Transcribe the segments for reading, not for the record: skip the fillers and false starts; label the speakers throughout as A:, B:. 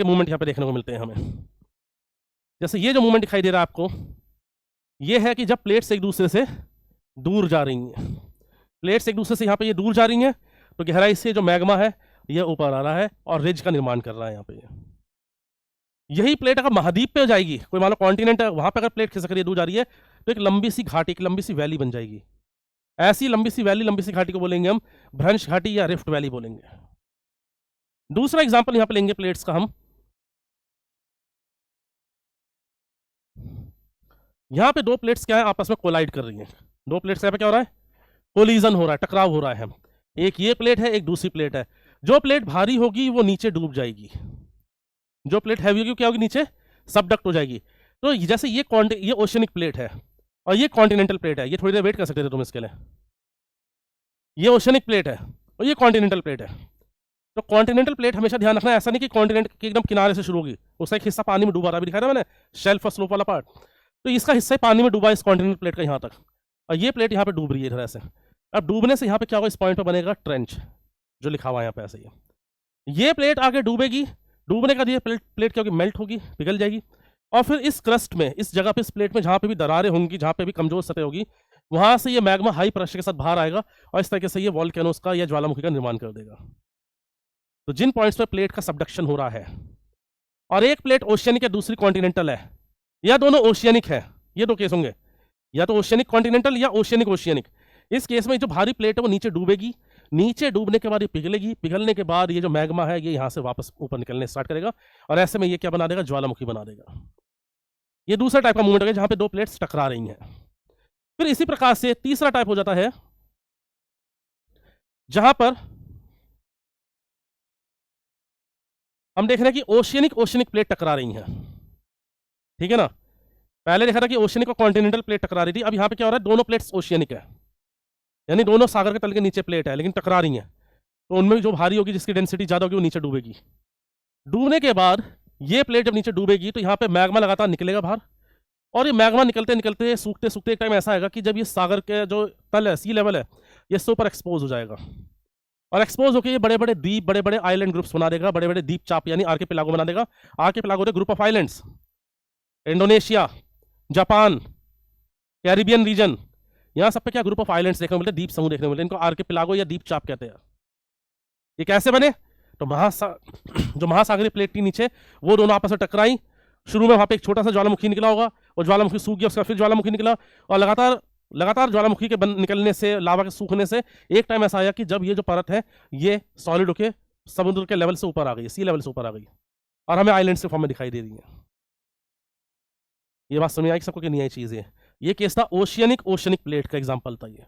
A: के मूवमेंट यहाँ पे देखने को मिलते हैं हमें। जैसे ये जो मूवमेंट दिखाई दे रहा है आपको, ये है कि जब प्लेट्स एक दूसरे से दूर जा रही हैं, प्लेट्स एक दूसरे से यहाँ पे ये दूर जा रही हैं, तो गहराई से जो मैग्मा है ये ऊपर आ रहा है और रिज का निर्माण कर रहा है यहाँ पे। यही प्लेट अगर महाद्वीप पे जाएगी, कोई मान लो कॉन्टिनेंट है, वहां पे अगर प्लेट खिसक रही है दूर जा रही है, तो एक लंबी सी घाटी, एक लंबी सी वैली बन जाएगी। ऐसी लंबी सी वैली, लंबी सी घाटी को बोलेंगे हम भ्रंश घाटी या रिफ्ट वैली बोलेंगे। दूसरा एग्जांपल यहां पे लेंगे प्लेट्स का हम। यहां पे दो प्लेट्स क्या है, आपस में कोलाइड कर रही हैं। दो प्लेट्स यहाँ पे क्या हो रहा है, कोलिजन हो रहा है, टकराव हो रहा है। एक ये प्लेट है, एक दूसरी प्लेट है। जो प्लेट भारी होगी वो नीचे डूब जाएगी, जो प्लेट हैवी होगी क्या होगी, नीचे सबडक्ट हो जाएगी। तो जैसे ये ओशियनिक प्लेट है और ये कॉन्टिनेंटल प्लेट है, ये थोड़ी देर वेट कर सकते थे तुम इसके लिए। ये ओशियनिक प्लेट है और ये कॉन्टिनेंटल प्लेट है। तो कॉन्टिनेंटल प्लेट हमेशा ध्यान रखना, ऐसा नहीं कि कॉन्टिनेंट के एकदम किनारे से शुरू होगी, उसका एक हिस्सा पानी में डूबा रहा, अभी दिखाया था मैंने शेल्फ और स्लोप वाला पार्ट। तो इसका हिस्सा पानी में डूबा है इस कॉन्टिनेंटल प्लेट का यहाँ तक, और ये प्लेट यहाँ पे डूब रही है इधर ऐसे। अब डूबने से यहाँ पे क्या होगा, इस पॉइंट पर बनेगा ट्रेंच, जो लिखा हुआ है यहाँ पे ऐसे ही। ये प्लेट आगे डूबेगी, डूबने का ये प्लेट क्या होगी, मेल्ट होगी, पिघल जाएगी। और फिर इस क्रस्ट में, इस जगह पे, इस प्लेट में जहाँ पे भी दरारें होंगी, जहाँ पे भी कमजोर सतह होगी, वहां से ये मैग्मा हाई प्रेशर के साथ बाहर आएगा और इस तरीके से ये वॉल्केनोस का या ज्वालामुखी का निर्माण कर देगा। तो जिन पॉइंट्स पे प्लेट का सबडक्शन हो रहा है, और एक प्लेट ओशियनिक है, दूसरी कॉन्टिनेंटल है, या दोनों ओशियनिक है, ये दो केस होंगे, या तो ओशियनिक कॉन्टिनेंटल या ओशियनिक ओशियनिक। इस केस में जो भारी प्लेट है वो नीचे डूबेगी, नीचे डूबने के बाद ये पिघलेगी, पिघलने के बाद ये जो मैग्मा है ये यहाँ से वापस ऊपर निकलने स्टार्ट करेगा, और ऐसे में ये क्या बना देगा, ज्वालामुखी बना देगा। ये दूसरा टाइप का मूवमेंट है जहां पे दो प्लेट्स टकरा रही हैं। फिर इसी प्रकार से तीसरा टाइप हो जाता है जहां पर हम देख रहे हैं कि ओशियनिक प्लेट टकरा रही हैं, ठीक है ना। पहले देखा था कि ओशियनिक और कॉन्टिनेंटल प्लेट टकरा रही थी, अब यहां पे क्या हो रहा है, दोनों प्लेट्स ओशियनिक है, यानी दोनों सागर के तल के नीचे प्लेट है, लेकिन टकरा रही हैं। तो उनमें जो भारी होगी, जिसकी डेंसिटी ज्यादा होगी, वो नीचे डूबेगी। डूबने के बाद ये प्लेट जब नीचे डूबेगी तो यहाँ पे मैग्मा लगातार निकलेगा बाहर, और ये मैग्मा निकलते निकलते सूखते सूखते एक टाइम ऐसा आएगा कि जब ये सागर के जो तल है, सी लेवल है, ये सुपर एक्सपोज हो जाएगा, और एक्सपोज होकर ये बड़े बड़े द्वीप, बड़े बड़े आइलैंड ग्रुप्स बना देगा, बड़े बड़े द्वीप चाप यानी आर्किपेलागो बना देगा। आर्किपेलागो होते group of islands, Indonesia, Japan, Caribbean region, यहाँ सब पे क्या ग्रुप ऑफ आइलैंड्स देखने को मिलते हैं, द्वीप समूह देखने को मिलते हैं, इनको आर्किपेलागो या द्वीप चाप कहते हैं। ये कैसे बने, तो जो महासागरीय प्लेट के नीचे वो दोनों आपस में टकराई। शुरू में वहां पे एक छोटा सा ज्वालामुखी निकला होगा, और ज्वालामुखी सूख गया, उसका फिर ज्वालामुखी निकला, और लगातार ज्वालामुखी के निकलने से, लावा के सूखने से एक टाइम ऐसा आया कि जब ये जो परत है ये सॉलिड होके समुद्र के लेवल से ऊपर आ गई, सी लेवल से ऊपर आ गई, और हमें आइलैंड्स के फॉर्म में दिखाई दे रही है। ये बात समझ आई सबको कि नहीं आई चीज ये केस था ओशियनिक प्लेट का एग्जाम्पल था ये।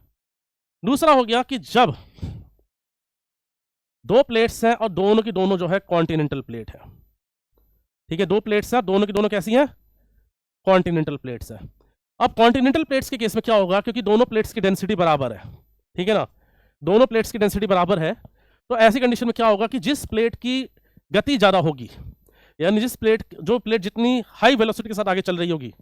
A: दूसरा हो गया कि जब दो प्लेट्स हैं और दोनों की दोनों जो है कॉन्टिनेंटल प्लेट है, ठीक है, दो प्लेट्स हैं, दोनों की दोनों कैसी हैं, कॉन्टिनेंटल प्लेट्स हैं। अब कॉन्टिनेंटल प्लेट्स के केस में क्या होगा, क्योंकि दोनों प्लेट्स की डेंसिटी बराबर है, ठीक है ना, दोनों प्लेट्स की डेंसिटी बराबर है, तो ऐसी कंडीशन में क्या होगा कि जिस प्लेट की गति ज्यादा होगी, यानी जो प्लेट जितनी हाई वेलोसिटी के साथ आगे चल रही होगी,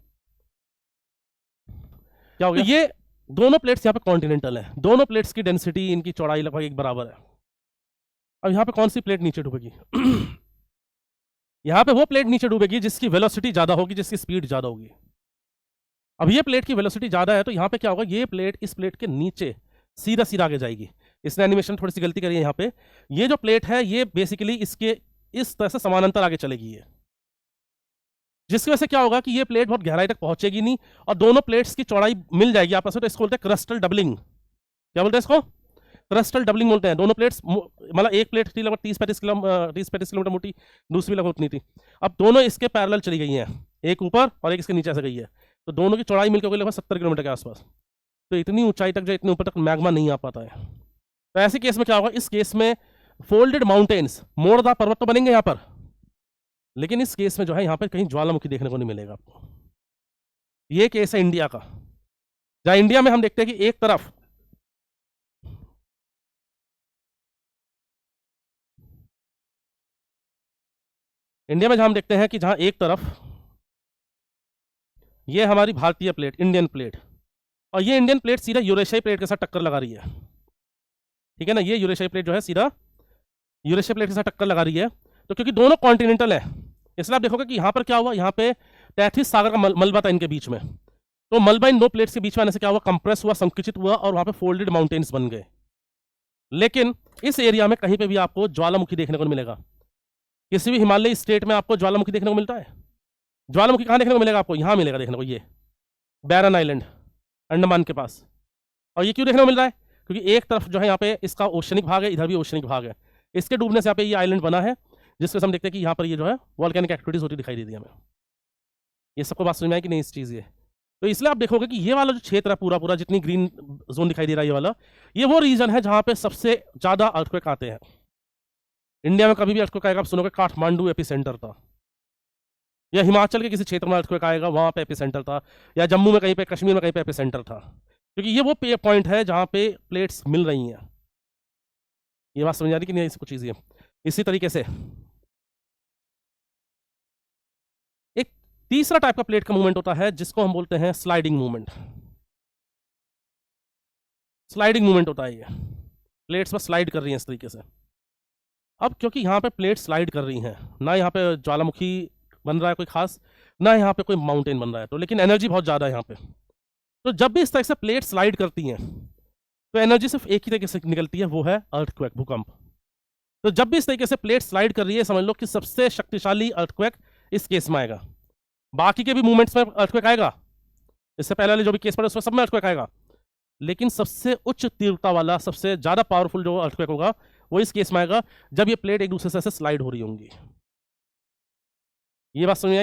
A: क्या होगा, ये दोनों प्लेट्स यहाँ पे कॉन्टिनेंटल है, दोनों प्लेट्स की डेंसिटी, इनकी चौड़ाई लगभग एक बराबर है। अब यहां पे कौन सी प्लेट नीचे डूबेगी यहां पे वो प्लेट नीचे डूबेगी जिसकी वेलोसिटी ज्यादा होगी, जिसकी स्पीड ज्यादा होगी। अब ये प्लेट की वेलोसिटी ज्यादा है, तो यहां पे क्या होगा, ये प्लेट इस प्लेट के नीचे सीधा सीधा आगे जाएगी। इसने एनिमेशन थोड़ी सी गलती करी है, यहाँ पे ये जो प्लेट है ये बेसिकली इसके इस तरह से समानांतर आगे चलेगी, ये जिसकी वजह से क्या होगा कि ये प्लेट बहुत गहराई तक पहुंचेगी नहीं, और दोनों प्लेट्स की चौड़ाई मिल जाएगी आपस में, तो इसको बोलते हैं क्रस्टल डबलिंग। क्या बोलते हैं इसको, क्रस्टल डबलिंग बोलते हैं। दोनों प्लेट्स, मतलब एक प्लेट थी लगभग 30-35 किलोमीटर मोटी, दूसरी लगभग उतनी थी, अब दोनों इसके पैरेलल चली गई हैं, एक ऊपर और एक इसके नीचे से गई है, तो दोनों की चौड़ाई मिलकर लगभग 70 किलोमीटर के आसपास। तो इतनी ऊंचाई तक, जो इतने ऊपर तक मैग्मा नहीं आ पाता है। तो ऐसे केस में क्या होगा, इस केस में फोल्डेड माउंटेन्स, मोड़दार पर्वत तो बनेंगे यहाँ पर, लेकिन इस केस में जो है यहाँ पर कहीं ज्वालामुखी देखने को नहीं मिलेगा आपको। ये केस है इंडिया का, जहाँ इंडिया में हम देखते हैं कि एक तरफ जहां हम देखते हैं कि जहां एक तरफ ये हमारी भारतीय प्लेट, इंडियन प्लेट, और ये इंडियन प्लेट सीधा यूरेशियाई प्लेट के साथ टक्कर लगा रही है, ठीक है ना, ये यूरेशियाई प्लेट जो है सीधा यूरेशिया प्लेट के साथ टक्कर लगा रही है। तो क्योंकि दोनों कॉन्टिनेंटल है, इसलिए आप देखोगे कि यहाँ पर क्या हुआ, यहाँ पे तैथिस सागर का मलबा था इनके बीच में, तो मलबा इन दो प्लेट्स के बीच में आने से क्या हुआ, कंप्रेस हुआ, संकुचित हुआ और वहां पे फोल्डेड माउंटेन्स बन गए। लेकिन इस एरिया में कहीं पे भी आपको ज्वालामुखी देखने को नहीं मिलेगा। किसी भी हिमालयी स्टेट में आपको ज्वालामुखी देखने को मिलता है? ज्वालामुखी कहाँ देखने को मिलेगा आपको? यहाँ मिलेगा देखने को, ये बैरन आइलैंड अंडमान के पास। और ये क्यों देखने को मिल रहा है? क्योंकि एक तरफ जो है यहाँ पे इसका ओशनिक भाग है, इधर भी ओशनिक भाग है, इसके डूबने से यहाँ पे ये आइलैंड बना है, जिसके हम देखते हैं कि यहाँ पर ये जो है वॉल्केनिक एक्टिविटीज होती दिखाई देती है हमें। ये सबको बात समझ में आई कि नहीं इस चीज़? ये तो इसलिए आप देखोगे कि ये वाला जो क्षेत्र है पूरा पूरा, जितनी ग्रीन जोन दिखाई दे रहा है ये वाला, ये वो रीजन है जहाँ पे सबसे ज़्यादा अर्थक्वेक आते हैं। इंडिया में कभी भी अर्थक्वेक आएगा आप सुनोगे काठमांडू एपिसेंटर था, या हिमाचल के किसी क्षेत्र में अर्थक्वेक आएगा वहाँ पे एपिसेंटर था, या जम्मू में कहीं पे, कश्मीर में कहीं पे एपिसेंटर था, क्योंकि ये वो पॉइंट है जहाँ पे प्लेट्स मिल रही हैं। ये बात समझ आ रही कि नहीं इसको चीज़? ये इसी तरीके से एक तीसरा टाइप का प्लेट का मूवमेंट होता है जिसको हम बोलते हैं स्लाइडिंग मूवमेंट। स्लाइडिंग मूवमेंट होता है, ये प्लेट्स पर स्लाइड कर रही हैं इस तरीके से। अब क्योंकि यहाँ पे प्लेट स्लाइड कर रही हैं, ना यहाँ पे ज्वालामुखी बन रहा है कोई खास, ना यहाँ पे कोई माउंटेन बन रहा है, तो लेकिन एनर्जी बहुत ज़्यादा है यहाँ पे। तो जब भी इस तरह से प्लेट स्लाइड करती हैं तो एनर्जी सिर्फ एक ही तरीके से निकलती है, वो है अर्थक्वेक, भूकंप। तो जब भी इस तरीके से प्लेट स्लाइड कर रही है, समझ लो कि सबसे शक्तिशाली अर्थक्वेक इस केस में आएगा। बाकी के भी मूवमेंट्स में अर्थक्वेक आएगा, इससे पहले वाले जो भी केस पड़े उसमें सब में अर्थक्वेक आएगा, लेकिन सबसे उच्च तीव्रता वाला, सबसे ज़्यादा पावरफुल जो अर्थक्वेक होगा वो इस केस में आएगा जब ये प्लेट एक दूसरे से स्लाइड हो रही होंगी। ये बात समझ